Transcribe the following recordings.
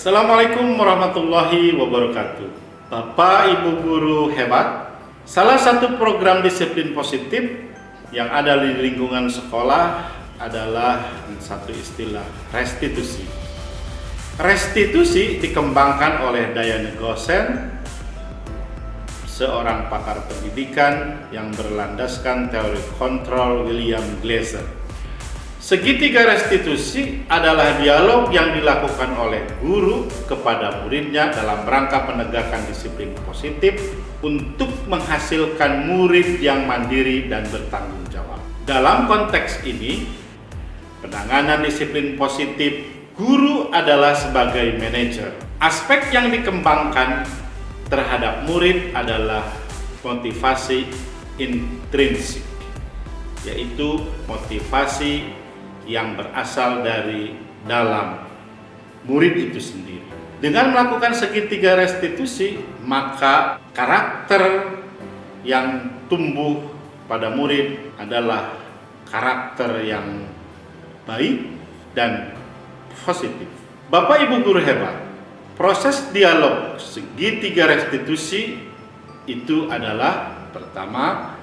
Assalamualaikum warahmatullahi wabarakatuh. Bapak Ibu guru hebat, salah satu program disiplin positif yang ada di lingkungan sekolah adalah satu istilah restitusi. Restitusi dikembangkan oleh Diane Gossen, seorang pakar pendidikan yang berlandaskan teori kontrol William Glasser. Segitiga restitusi adalah dialog yang dilakukan oleh guru kepada muridnya dalam rangka penegakan disiplin positif untuk menghasilkan murid yang mandiri dan bertanggung jawab. Dalam konteks ini, penanganan disiplin positif, guru adalah sebagai manajer. Aspek yang dikembangkan terhadap murid adalah motivasi intrinsik, yaitu motivasi yang berasal dari dalam murid itu sendiri. Dengan melakukan segitiga restitusi, maka karakter yang tumbuh pada murid adalah karakter yang baik dan positif. Bapak Ibu guru hebat, proses dialog segitiga restitusi itu adalah pertama,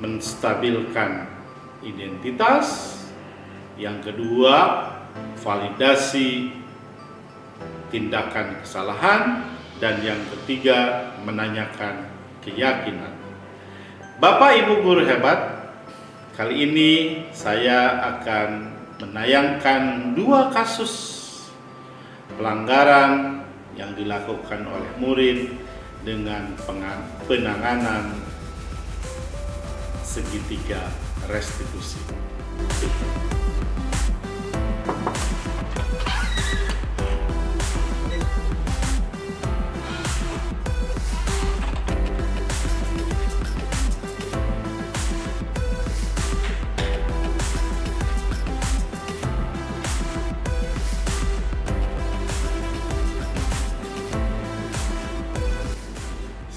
menstabilkan identitas. Yang kedua, validasi tindakan kesalahan, dan yang ketiga, menanyakan keyakinan. Bapak Ibu guru hebat, kali ini saya akan menayangkan dua kasus pelanggaran yang dilakukan oleh murid dengan penanganan segitiga restitusi.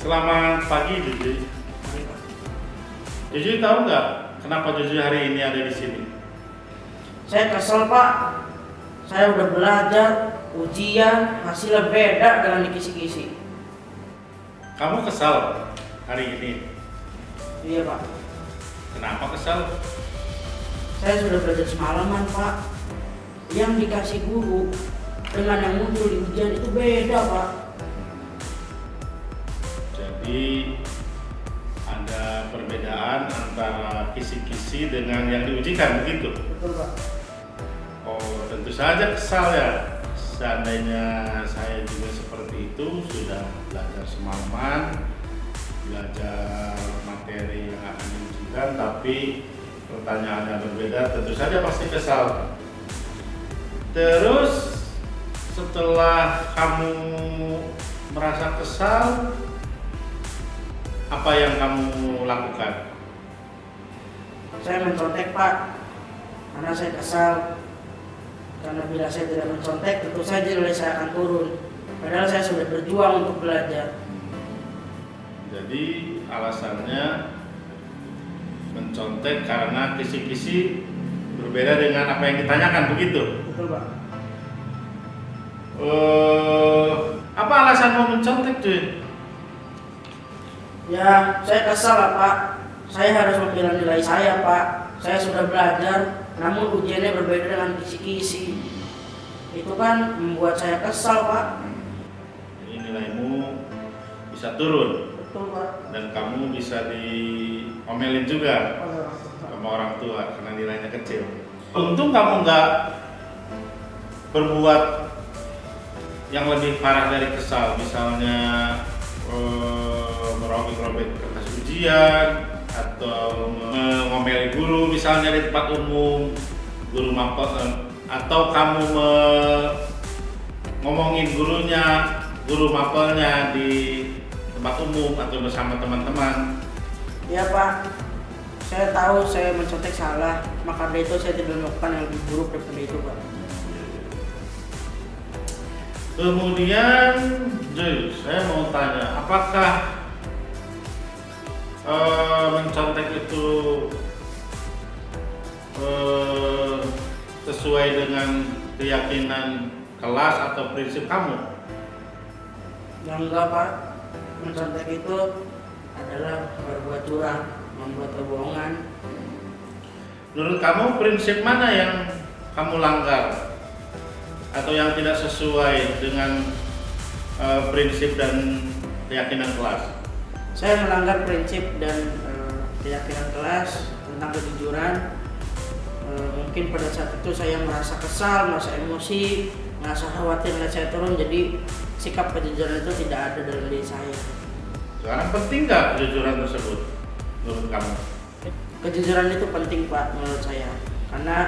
Selamat pagi, Juju. Juju tahu nggak kenapa Juju hari ini ada di sini? Saya kesel, Pak. Saya udah belajar, ujian, hasilnya beda dengan di kisi-kisi. Kamu kesal hari ini? Iya, Pak. Kenapa kesal? Saya sudah belajar semalaman, Pak. Yang dikasih guru dengan yang muncul di ujian itu beda, Pak. Jadi ada perbedaan antara kisi-kisi dengan yang diujikan, begitu? Betul, Pak. Oh, tentu saja kesal ya. Seandainya saya juga seperti itu, sudah belajar semalaman, belajar materi yang akan diujikan, tapi pertanyaannya berbeda, tentu saja pasti kesal. Terus setelah kamu merasa kesal, apa yang kamu lakukan? Saya mencontek, Pak. Karena saya kesal. Karena bila saya tidak mencontek, tentu saja nilai saya akan turun. Padahal saya sudah berjuang untuk belajar. Jadi alasannya mencontek karena kisi-kisi berbeda dengan apa yang ditanyakan, begitu? Betul, Pak. Apa alasanmu mencontek, cuy? Ya, saya kesal lah, Pak. Saya harus membela nilai saya, Pak. Saya sudah belajar, namun ujiannya berbeda dengan kisi-kisi. Itu kan membuat saya kesal, Pak. Jadi nilaimu bisa turun. Betul, Pak. Dan kamu bisa diomelin juga sama orang tua karena nilainya kecil. Untung kamu nggak berbuat yang lebih parah dari kesal, misalnya merobek-robek kertas ujian atau mengomeli guru misalnya di tempat umum, guru mapel, atau kamu ngomongin guru mapelnya di tempat umum atau bersama teman-teman. Ya, Pak. Saya tahu saya mencontek salah, maka dari itu saya tidak melakukan yang lebih buruk daripada itu, Pak. Kemudian, Joy, saya mau tanya, apakah mencontek itu sesuai dengan keyakinan kelas atau prinsip kamu? Yang enggak Pak, mencontek itu adalah berbuat curang, membuat kebohongan. Menurut kamu prinsip mana yang kamu langgar atau yang tidak sesuai dengan prinsip dan keyakinan kelas? Saya melanggar prinsip dan keyakinan kelas tentang kejujuran. Mungkin pada saat itu saya merasa kesal, merasa emosi, merasa khawatir nilai saya turun, jadi sikap kejujuran itu tidak ada dalam diri saya. Sekarang penting nggak kejujuran tersebut menurut kamu? Kejujuran itu penting Pak menurut saya, karena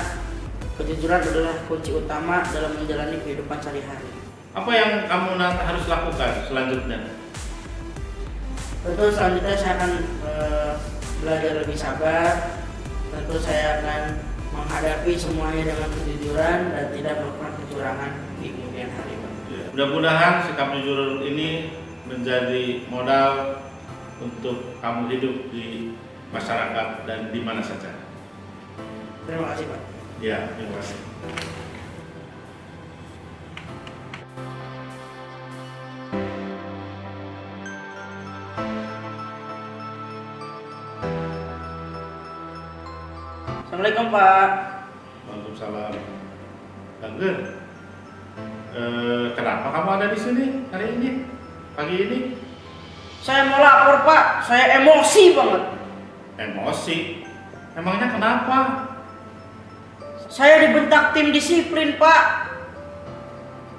kejujuran adalah kunci utama dalam menjalani kehidupan sehari-hari. Apa yang kamu harus lakukan selanjutnya? Tentu selanjutnya saya akan belajar lebih sabar. Tentu saya akan menghadapi semuanya dengan kejujuran dan tidak melakukan kecurangan di kemudian hari. Mudah-mudahan sikap jujur ini menjadi modal untuk kamu hidup di masyarakat dan di mana saja. Terima kasih Pak. Ya, terima kasih. Assalamualaikum Pak. Waalaikumsalam. Angger, kenapa kamu ada di sini hari ini, pagi ini? Saya mau lapor Pak, saya emosi banget. Emosi? Emangnya kenapa? Saya dibentak tim disiplin Pak.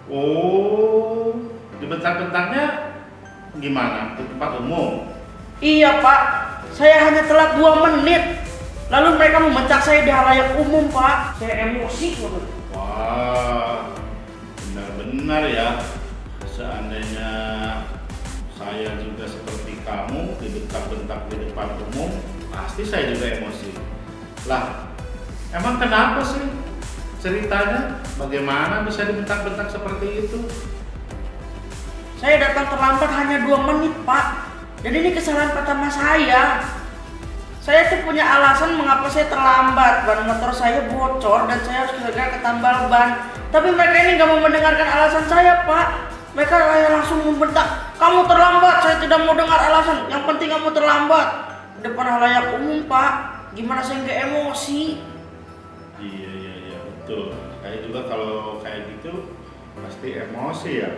Oh, dibentak-bentaknya gimana? Di tempat umum? Iya Pak, saya hanya telat 2 menit. Lalu mereka membentak saya di halayak umum Pak. Saya emosi banget. Wah, benar-benar ya. Seandainya saya juga seperti kamu dibentak-bentak di depan umum, pasti saya juga emosi. Lah, emang kenapa sih ceritanya? Bagaimana bisa dibentak-bentak seperti itu? Saya datang terlambat hanya 2 menit Pak. Dan ini kesalahan pertama saya. Saya tuh punya alasan mengapa saya terlambat. Ban motor saya bocor dan saya harus segera ke tambal ban. Tapi mereka ini nggak mau mendengarkan alasan saya Pak. Mereka langsung membentak, kamu terlambat. Saya tidak mau dengar alasan. Yang penting kamu terlambat. Depan halayak umum Pak. Gimana saya nggak emosi? Iya betul. Saya juga kalau kayak gitu pasti emosi ya.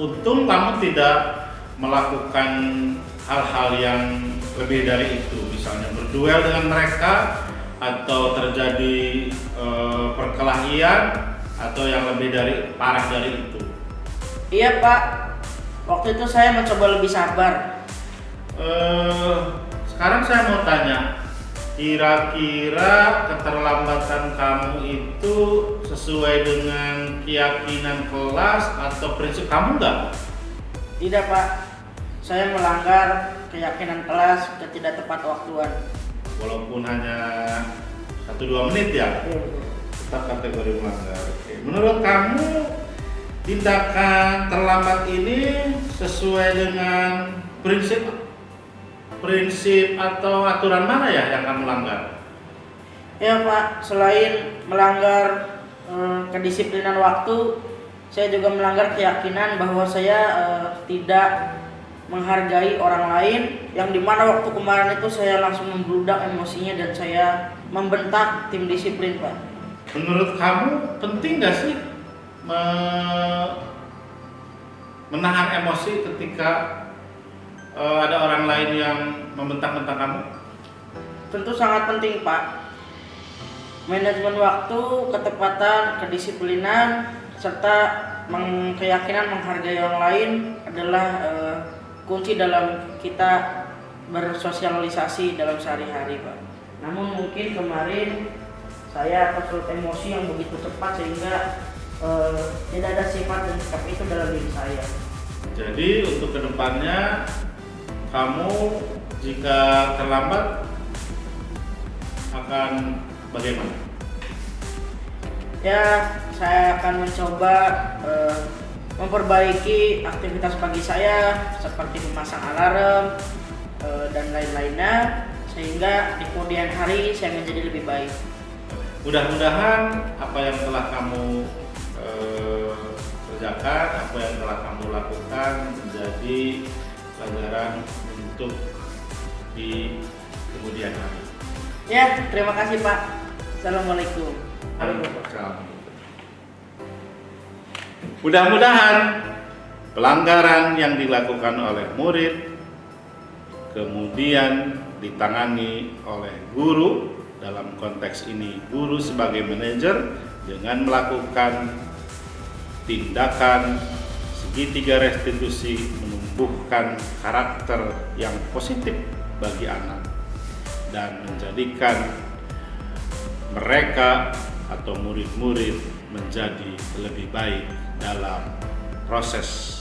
Untung kamu tidak melakukan hal-hal yang lebih dari itu, misalnya berduel dengan mereka atau terjadi perkelahian atau yang lebih dari parah dari itu. Iya Pak, waktu itu saya mencoba lebih sabar. Sekarang saya mau tanya, kira-kira keterlambatan kamu itu sesuai dengan keyakinan kelas atau prinsip kamu nggak? Tidak Pak, saya melanggar keyakinan kelas tidak tepat waktuan. Walaupun hanya 1-2 menit ya, tetap kategori melanggar. Oke. Menurut kamu tindakan terlambat ini sesuai dengan prinsip atau aturan mana ya yang kamu langgar? Ya Pak, selain melanggar kedisiplinan waktu, saya juga melanggar keyakinan bahwa saya tidak menghargai orang lain, yang dimana waktu kemarin itu saya langsung membludak emosinya dan saya membentak tim disiplin Pak. Menurut kamu penting gak sih menahan emosi ketika ada orang lain yang membentak-bentak kamu? Tentu sangat penting Pak. Manajemen waktu, ketepatan, kedisiplinan, serta keyakinan menghargai orang lain adalah kunci dalam kita bersosialisasi dalam sehari-hari Pak. Namun mungkin kemarin saya tersulut emosi yang begitu cepat sehingga tidak ada sifat dan sikap itu dalam diri saya. Jadi untuk kedepannya kamu jika terlambat akan bagaimana? Ya, saya akan mencoba memperbaiki aktivitas pagi saya seperti memasang alarm dan lain-lainnya sehingga di kemudian hari saya menjadi lebih baik. Mudah-mudahan apa yang telah kamu kerjakan, apa yang telah kamu lakukan menjadi pelajaran untuk di kemudian hari. Ya, terima kasih Pak. Assalamualaikum. Mudah-mudahan pelanggaran yang dilakukan oleh murid kemudian ditangani oleh guru, dalam konteks ini guru sebagai manajer, dengan melakukan tindakan segitiga restitusi, menumbuhkan karakter yang positif bagi anak dan menjadikan mereka atau murid-murid menjadi lebih baik dalam proses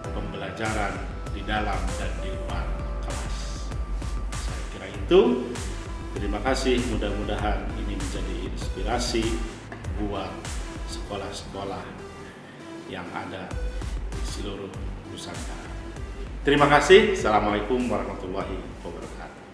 pembelajaran di dalam dan di luar kelas. Saya kira itu. Terima kasih, mudah-mudahan ini menjadi inspirasi buat sekolah-sekolah yang ada di seluruh Nusantara. Terima kasih. Assalamualaikum warahmatullahi wabarakatuh.